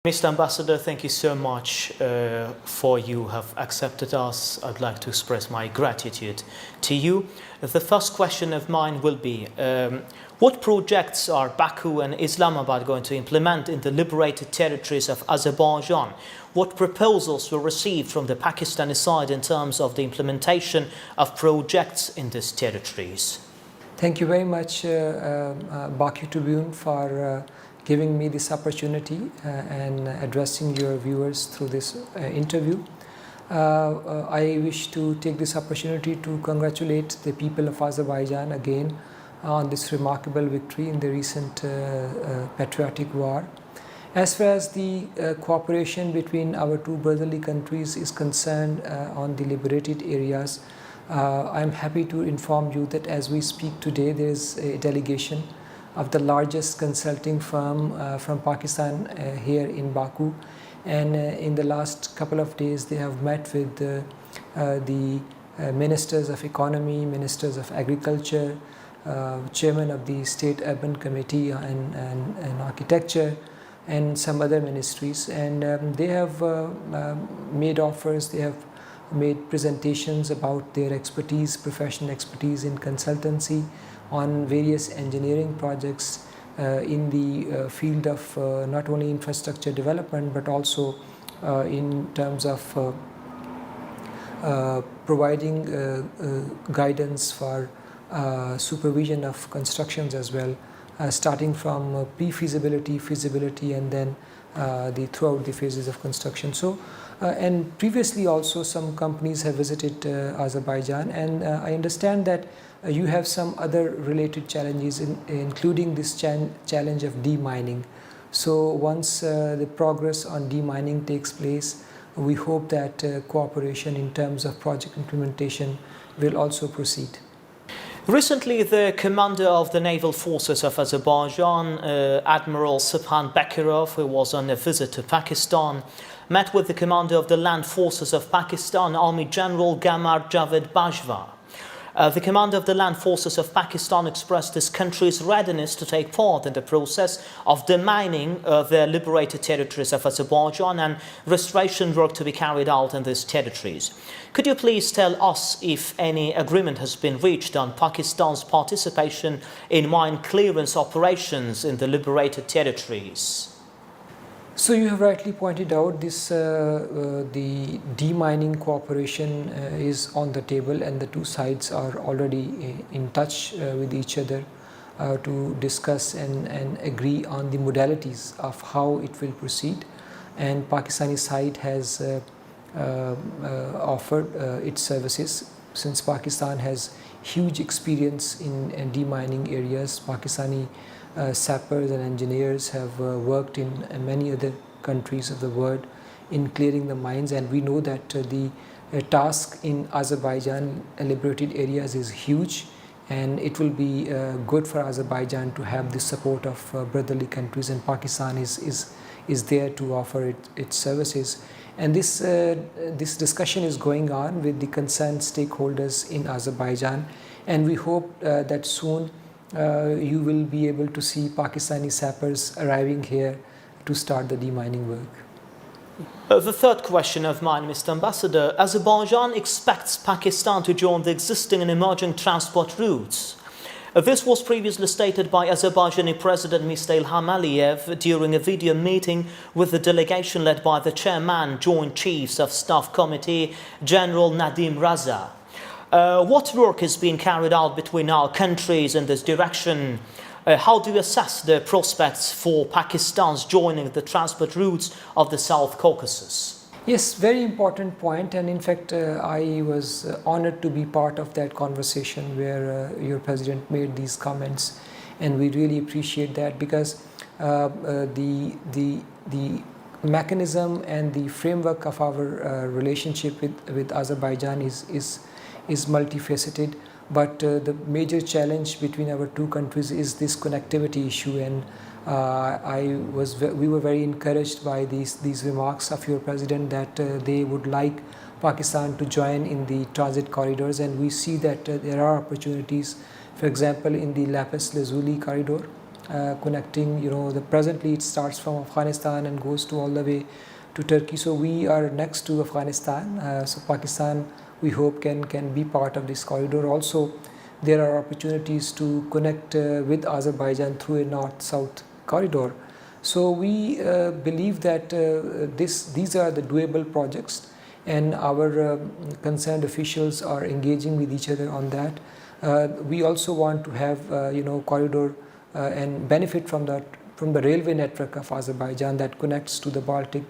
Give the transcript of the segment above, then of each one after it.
Mr. Ambassador, thank you so much for you have accepted us. I'd like to express my gratitude to you. The first question of mine will be, what projects are Baku and Islamabad going to implement in the liberated territories of Azerbaijan? What proposals were received from the Pakistani side in terms of the implementation of projects in these territories? Thank you very much, Baku Tribune, for giving me this opportunity and addressing your viewers through this interview. I wish to take this opportunity to congratulate the people of Azerbaijan again on this remarkable victory in the recent patriotic war. As far as the cooperation between our two brotherly countries is concerned on the liberated areas, I'm happy to inform you that as we speak today, there is a delegation of the largest consulting firm from Pakistan here in Baku, and in the last couple of days they have met with the ministers of economy, ministers of agriculture, chairman of the state urban committee and architecture, and some other ministries, and they have made offers, they have made presentations about their expertise, professional expertise in consultancy on various engineering projects in the field of not only infrastructure development but also in terms of providing guidance for supervision of constructions as well, starting from pre-feasibility, feasibility, and then throughout the phases of construction. So, and previously also some companies have visited Azerbaijan, and I understand that you have some other related challenges, including this challenge of demining. So once the progress on demining takes place, we hope that cooperation in terms of project implementation will also proceed. Recently, the commander of the naval forces of Azerbaijan, Admiral Subhan Bakirov, who was on a visit to Pakistan, met with the commander of the land forces of Pakistan, Army General Gamar Javed Bajwa. The commander of the land forces of Pakistan expressed his country's readiness to take part in the process of demining the liberated territories of Azerbaijan and restoration work to be carried out in these territories. Could you please tell us if any agreement has been reached on Pakistan's participation in mine clearance operations in the liberated territories? So you have rightly pointed out this, the demining cooperation is on the table, and the two sides are already in touch with each other to discuss and agree on the modalities of how it will proceed. And Pakistani side has offered its services, since Pakistan has huge experience in demining areas. Pakistani sappers and engineers have worked in many other countries of the world in clearing the mines, and we know that the task in Azerbaijan liberated areas is huge, and it will be good for Azerbaijan to have the support of brotherly countries, and Pakistan is there to offer its services. And this discussion is going on with the concerned stakeholders in Azerbaijan, and we hope that soon you will be able to see Pakistani sappers arriving here to start the demining work. The third question of mine, Mr. Ambassador, Azerbaijan expects Pakistan to join the existing and emerging transport routes. This was previously stated by Azerbaijani President Mr. Ilham Aliyev during a video meeting with the delegation led by the Chairman, Joint Chiefs of Staff Committee, General Nadim Raza. What work is being carried out between our countries in this direction? How do you assess the prospects for Pakistan's joining the transport routes of the South Caucasus? Yes, very important point, and in fact I was honored to be part of that conversation where your president made these comments, and we really appreciate that, because the mechanism and the framework of our relationship with Azerbaijan is multifaceted, but the major challenge between our two countries is this connectivity issue, and we were very encouraged by these remarks of your president that they would like Pakistan to join in the transit corridors, and we see that there are opportunities, for example in the Lapis Lazuli corridor connecting, presently it starts from Afghanistan and goes to all the way to Turkey. So we are next to Afghanistan. So Pakistan, we hope, can be part of this corridor. Also, there are opportunities to connect with Azerbaijan through a north-south corridor. So we believe that these are the doable projects, and our concerned officials are engaging with each other on that. We also want to have corridor and benefit from the railway network of Azerbaijan that connects to the Baltic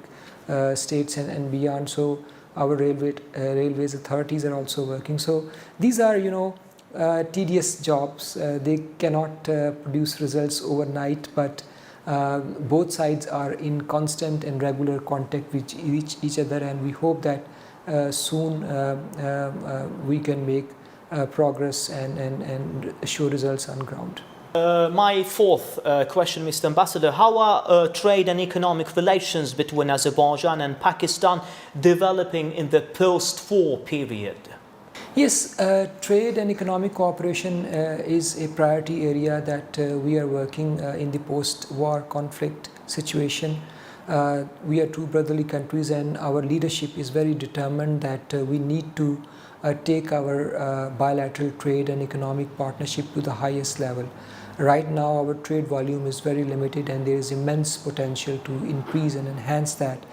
states and beyond. So our railways authorities are also working. So these are tedious jobs. They cannot produce results overnight, but both sides are in constant and regular contact with each other, and we hope that soon we can make progress and show results on ground. My fourth question, Mr. Ambassador, how are trade and economic relations between Azerbaijan and Pakistan developing in the post-war period? Yes, trade and economic cooperation is a priority area that we are working in the post-war conflict situation. We are two brotherly countries, and our leadership is very determined that we need to take our bilateral trade and economic partnership to the highest level. Right now our trade volume is very limited, and there is immense potential to increase and enhance that.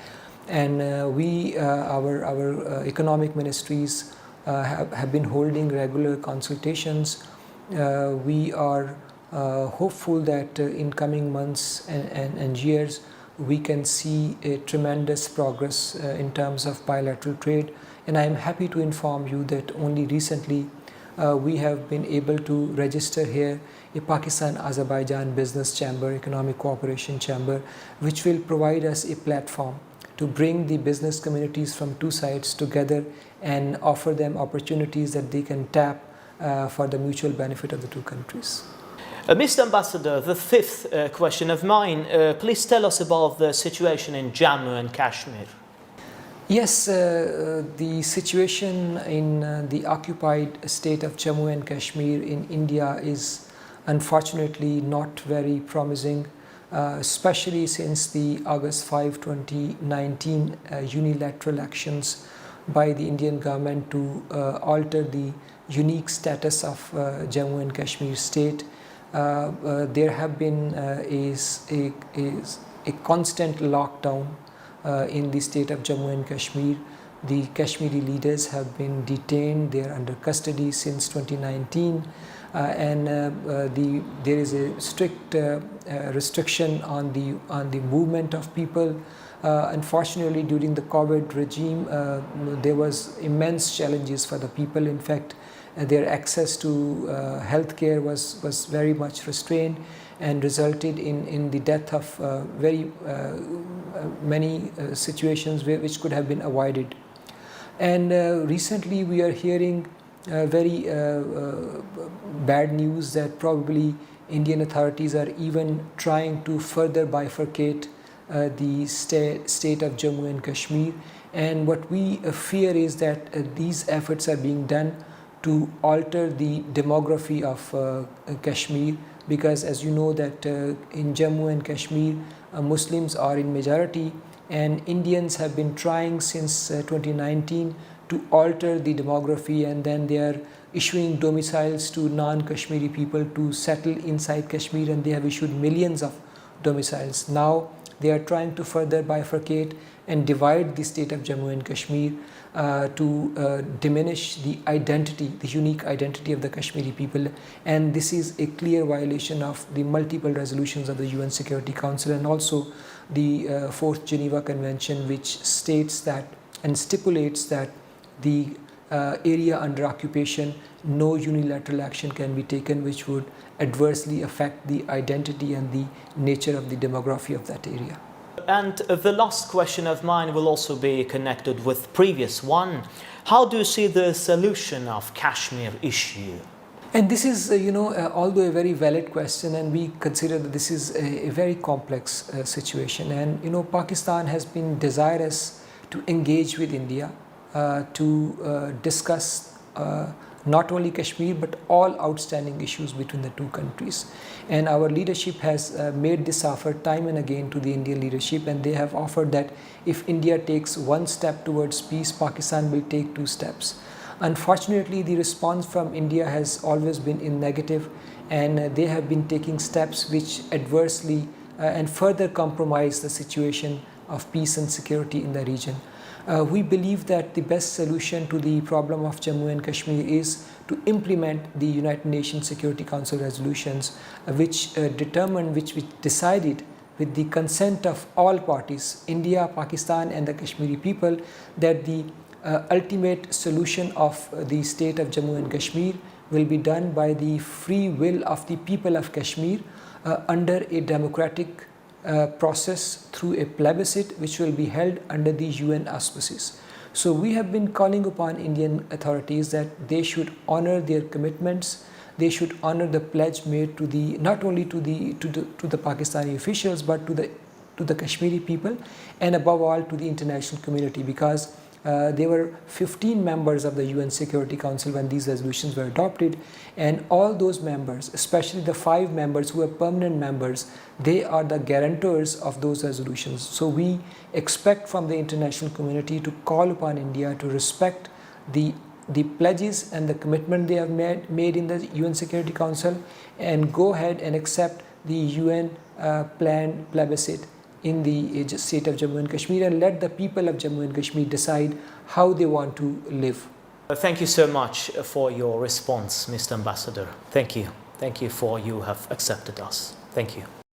And our economic ministries have been holding regular consultations. We are hopeful that in coming months and years we can see a tremendous progress in terms of bilateral trade. And I am happy to inform you that only recently we have been able to register here a Pakistan-Azerbaijan Business Chamber, Economic Cooperation Chamber, which will provide us a platform to bring the business communities from two sides together and offer them opportunities that they can tap for the mutual benefit of the two countries. Mr. Ambassador, the fifth question of mine, please tell us about the situation in Jammu and Kashmir. Yes, the situation in the occupied state of Jammu and Kashmir in India is unfortunately not very promising, especially since the August 5, 2019 unilateral actions by the Indian government to alter the unique status of Jammu and Kashmir state. There have been a constant lockdown in the state of Jammu and Kashmir. The Kashmiri leaders have been detained. They are under custody since 2019, and there is a strict restriction on the movement of people. Unfortunately, during the COVID regime, there was immense challenges for the people. In fact, their access to healthcare was very much restrained and resulted in the death of very many situations which could have been avoided. And recently we are hearing very bad news that probably Indian authorities are even trying to further bifurcate the state of Jammu and Kashmir. And what we fear is that these efforts are being done to alter the demography of Kashmir, because as you know that in Jammu and Kashmir Muslims are in majority, and Indians have been trying since 2019 to alter the demography, and then they are issuing domiciles to non-Kashmiri people to settle inside Kashmir, and they have issued millions of domiciles. Now they are trying to further bifurcate and divide the state of Jammu and Kashmir to diminish the identity, the unique identity of the Kashmiri people. And this is a clear violation of the multiple resolutions of the UN Security Council, and also the 4th Geneva Convention, which states that and stipulates that the area under occupation, no unilateral action can be taken which would adversely affect the identity and the nature of the demography of that area. And the last question of mine will also be connected with previous one. How do you see the solution of Kashmir issue? And this is, although a very valid question, and we consider that this is a very complex situation. And, Pakistan has been desirous to engage with India to discuss not only Kashmir but all outstanding issues between the two countries. And our leadership has made this offer time and again to the Indian leadership, and they have offered that if India takes one step towards peace, Pakistan will take two steps. Unfortunately, the response from India has always been in negative, and they have been taking steps which adversely and further compromise the situation of peace and security in the region. We believe that the best solution to the problem of Jammu and Kashmir is to implement the United Nations Security Council resolutions which decided with the consent of all parties, India, Pakistan and the Kashmiri people, that the ultimate solution of the state of Jammu and Kashmir will be done by the free will of the people of Kashmir under a democratic process through a plebiscite which will be held under the UN auspices. So we have been calling upon Indian authorities that they should honor their commitments. They should honor the pledge made to the not only to the Pakistani officials but to the Kashmiri people, and above all to the international community, because there were 15 members of the UN Security Council when these resolutions were adopted, and all those members, especially the 5 members who are permanent members, they are the guarantors of those resolutions. So we expect from the international community to call upon India to respect the pledges and the commitment they have made in the UN Security Council, and go ahead and accept the UN planned plebiscite in the state of Jammu and Kashmir, and let the people of Jammu and Kashmir decide how they want to live. Thank you so much for your response, Mr. Ambassador. Thank you. Thank you for you have accepted us. Thank you.